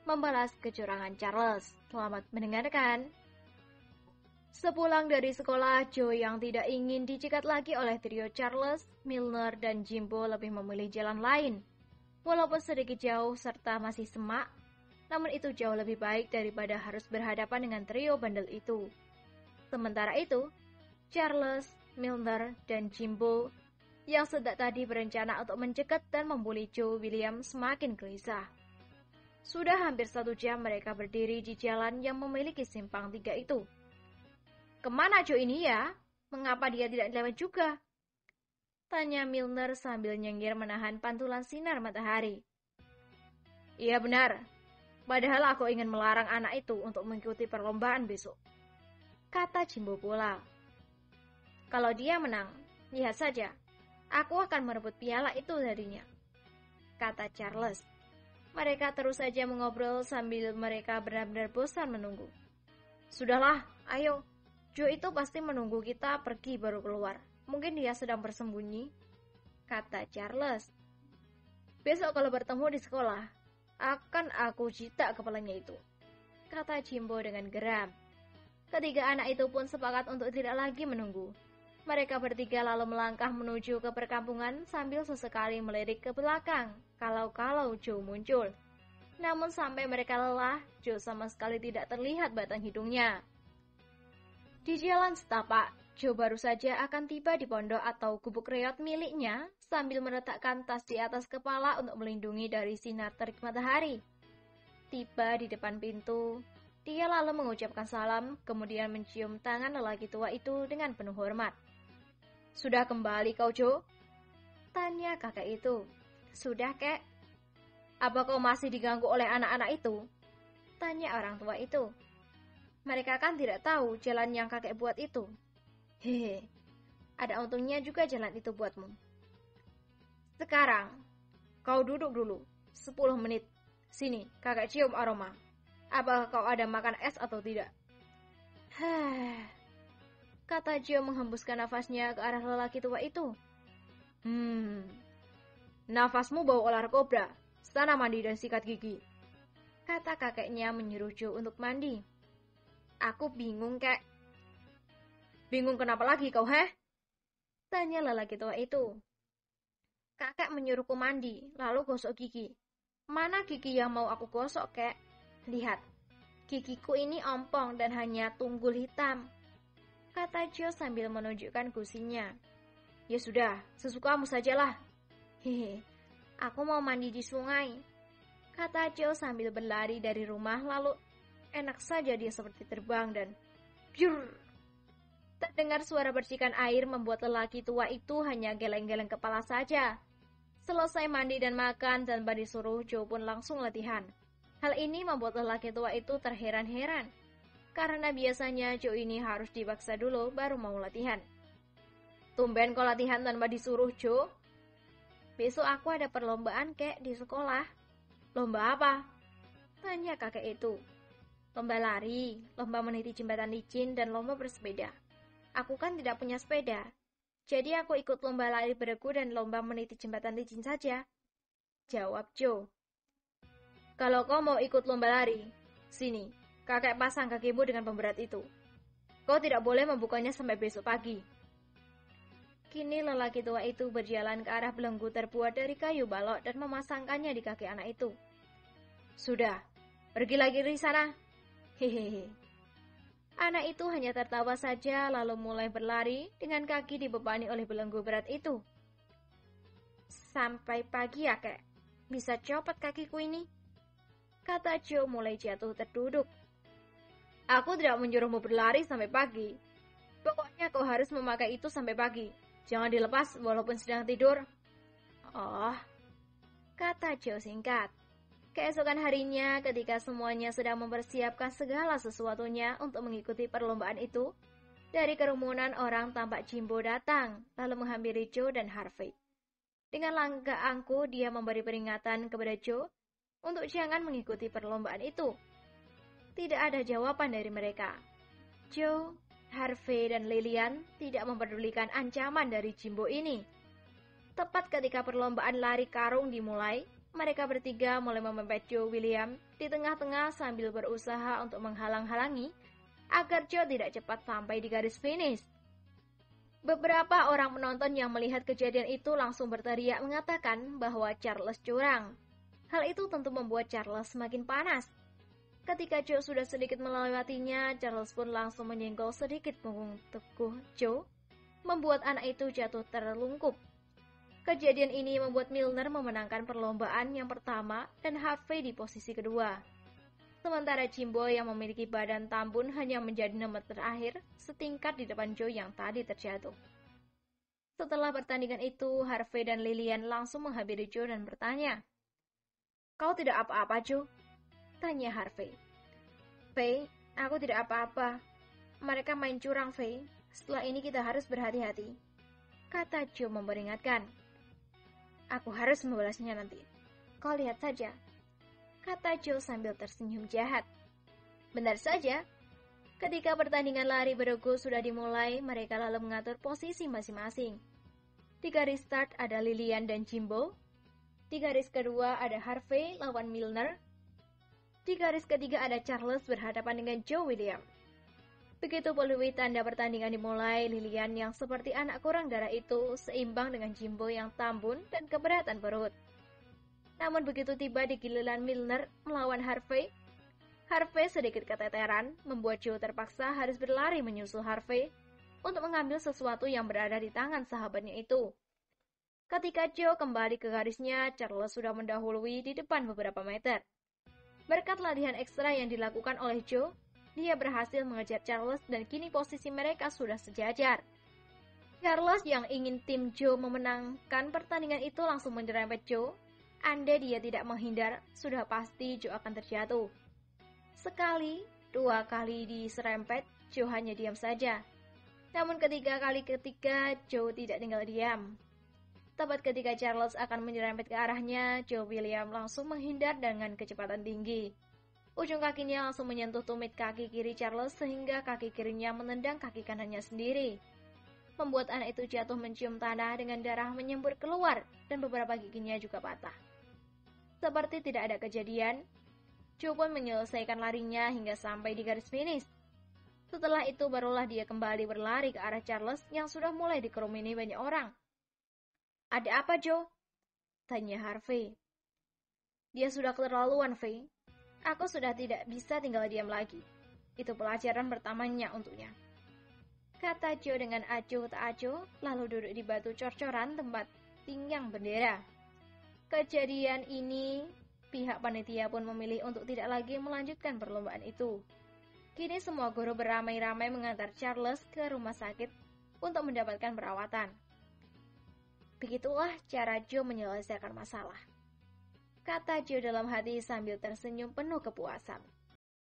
membalas kecurangan Charles. Selamat mendengarkan. Sepulang dari sekolah, Joe yang tidak ingin dicegat lagi oleh trio Charles, Milner, dan Jimbo lebih memilih jalan lain. Walaupun sedikit jauh serta masih semak, namun itu jauh lebih baik daripada harus berhadapan dengan trio bandel itu. Sementara itu, Charles, Milner, dan Jimbo yang sejak tadi berencana untuk mencegat dan membuli Joe William semakin gelisah. Sudah hampir 1 jam mereka berdiri di jalan yang memiliki simpang 3 itu. Kemana Joe ini ya? Mengapa dia tidak lewat juga? Tanya Milner sambil nyengir menahan pantulan sinar matahari. Iya benar, padahal aku ingin melarang anak itu untuk mengikuti perlombaan besok. Kata Jimbo pula. Kalau dia menang, lihat saja, aku akan merebut piala itu darinya. Kata Charles. Mereka terus saja mengobrol sambil mereka benar-benar bosan menunggu. Sudahlah, ayo. Joe itu pasti menunggu kita pergi baru keluar. Mungkin dia sedang bersembunyi, kata Charles. Besok kalau bertemu di sekolah, akan aku jitak kepalanya itu, kata Jimbo dengan geram. Ketiga anak itu pun sepakat untuk tidak lagi menunggu. Mereka bertiga lalu melangkah menuju ke perkampungan sambil sesekali melirik ke belakang kalau Joe muncul. Namun sampai mereka lelah, Joe sama sekali tidak terlihat batang hidungnya. Di jalan setapak, Joe baru saja akan tiba di pondok atau gubuk reot miliknya sambil meletakkan tas di atas kepala untuk melindungi dari sinar terik matahari. Tiba di depan pintu, dia lalu mengucapkan salam, kemudian mencium tangan lelaki tua itu dengan penuh hormat. Sudah kembali kau, Joe? Tanya kakek itu. Sudah, kek. Apa kau masih diganggu oleh anak-anak itu? Tanya orang tua itu. Mereka kan tidak tahu jalan yang kakek buat itu. Hehe, ada untungnya juga jalan itu buatmu. Sekarang, kau duduk dulu, 10 menit. Sini, kakek cium aroma. Apakah kau ada makan es atau tidak? Kata Joe menghembuskan nafasnya ke arah lelaki tua itu. Nafasmu bau ular kobra. Sana mandi dan sikat gigi. Kata kakeknya menyuruh Joe untuk mandi. Aku bingung, kek. Bingung kenapa lagi kau, heh? Tanya lelaki tua itu. Kakek menyuruhku mandi, lalu gosok gigi. Mana gigi yang mau aku gosok, kek? Lihat, gigiku ini ompong dan hanya tunggul hitam. Kata Joe sambil menunjukkan gusinya. Ya sudah, sesukamu sajalah. Hehe, aku mau mandi di sungai. Kata Joe sambil berlari dari rumah, lalu enak saja dia seperti terbang dan biur. Terdengar suara percikan air membuat lelaki tua itu hanya geleng-geleng kepala saja. Selesai mandi dan makan tanpa disuruh, Joe pun langsung latihan. Hal ini membuat lelaki tua itu terheran-heran. Karena biasanya Joe ini harus dipaksa dulu baru mau latihan. Tumben kau latihan tanpa disuruh, Joe? Besok aku ada perlombaan, kek, di sekolah. Lomba apa? Tanya kakek itu. Lomba lari, lomba meniti jembatan licin, dan lomba bersepeda. Aku kan tidak punya sepeda, jadi aku ikut lomba lari beregu dan lomba meniti jembatan licin saja. Jawab Joe. Kalau kau mau ikut lomba lari, sini, kakek pasang kakimu dengan pemberat itu. Kau tidak boleh membukanya sampai besok pagi. Kini lelaki tua itu berjalan ke arah belenggu terbuat dari kayu balok dan memasangkannya di kaki anak itu. Sudah, pergi lagi dari sana. Hehehe. Anak itu hanya tertawa saja lalu mulai berlari dengan kaki dibebani oleh belenggu berat itu. Sampai pagi ya, kek. Bisa copot kakiku ini? Kata Joe mulai jatuh terduduk. Aku tidak menyuruhmu berlari sampai pagi. Pokoknya kau harus memakai itu sampai pagi. Jangan dilepas walaupun sedang tidur. Oh, kata Joe singkat. Keesokan harinya, ketika semuanya sedang mempersiapkan segala sesuatunya untuk mengikuti perlombaan itu, dari kerumunan orang tampak Jimbo datang, lalu menghampiri Joe dan Harvey. Dengan langkah angkuh, dia memberi peringatan kepada Joe untuk jangan mengikuti perlombaan itu. Tidak ada jawaban dari mereka. Joe, Harvey, dan Lillian tidak mempedulikan ancaman dari Jimbo ini. Tepat ketika perlombaan lari karung dimulai, Mereka bertiga mulai memepet Joe William di tengah-tengah sambil berusaha untuk menghalang-halangi agar Joe tidak cepat sampai di garis finish. Beberapa orang penonton yang melihat kejadian itu langsung berteriak mengatakan bahwa Charles curang. Hal itu tentu membuat Charles semakin panas. Ketika Joe sudah sedikit melewatinya, Charles pun langsung menyenggol sedikit punggung teguh Joe, membuat anak itu jatuh terlungkup. Kejadian ini membuat Milner memenangkan perlombaan yang pertama dan Harvey di posisi kedua. Sementara Jimbo yang memiliki badan tambun hanya menjadi nomor terakhir setingkat di depan Joe yang tadi terjatuh. Setelah pertandingan itu, Harvey dan Lillian langsung menghampiri Joe dan bertanya, "Kau tidak apa-apa, Joe?" tanya Harvey. "Faye, aku tidak apa-apa. Mereka main curang, Faye. Setelah ini kita harus berhati-hati," kata Joe memperingatkan. "Aku harus membalasnya nanti. Kau lihat saja," kata Joe sambil tersenyum jahat. Benar saja. Ketika pertandingan lari beregu sudah dimulai, mereka lalu mengatur posisi masing-masing. Di garis start ada Lillian dan Jimbo. Di garis kedua ada Harvey lawan Milner. Di garis ketiga ada Charles berhadapan dengan Joe William. Begitu peluit tanda pertandingan dimulai, Lillian yang seperti anak kurang darah itu seimbang dengan Jimbo yang tambun dan keberatan perut. Namun begitu tiba di giliran Milner melawan Harvey, Harvey sedikit keteteran, membuat Joe terpaksa harus berlari menyusul Harvey untuk mengambil sesuatu yang berada di tangan sahabatnya itu. Ketika Joe kembali ke garisnya, Charles sudah mendahului di depan beberapa meter. Berkat latihan ekstra yang dilakukan oleh Joe, dia berhasil mengejar Charles dan kini posisi mereka sudah sejajar. Charles yang ingin tim Joe memenangkan pertandingan itu langsung menyerempet Joe. Andai dia tidak menghindar, sudah pasti Joe akan terjatuh. Sekali, dua kali diserempet, Joe hanya diam saja. Namun ketiga, Joe tidak tinggal diam. Tepat ketika Charles akan menyerempet ke arahnya, Joe William langsung menghindar dengan kecepatan tinggi. Ujung kakinya langsung menyentuh tumit kaki kiri Charles sehingga kaki kirinya menendang kaki kanannya sendiri. Membuat anak itu jatuh mencium tanah dengan darah menyembur keluar dan beberapa giginya juga patah. Seperti tidak ada kejadian, Joe pun menyelesaikan larinya hingga sampai di garis finish. Setelah itu barulah dia kembali berlari ke arah Charles yang sudah mulai dikerumuni banyak orang. "Ada apa, Joe?" tanya Harvey. "Dia sudah keterlaluan, Faye. Aku sudah tidak bisa tinggal diam lagi. Itu pelajaran pertamanya untuknya," kata Joe dengan acuh tak acuh, lalu duduk di batu cor-coran tempat tiang bendera. Kejadian ini, pihak panitia pun memilih untuk tidak lagi melanjutkan perlombaan itu. Kini semua guru beramai-ramai mengantar Charles ke rumah sakit untuk mendapatkan perawatan. Begitulah cara Joe menyelesaikan masalah, kata Joe dalam hati sambil tersenyum penuh kepuasan.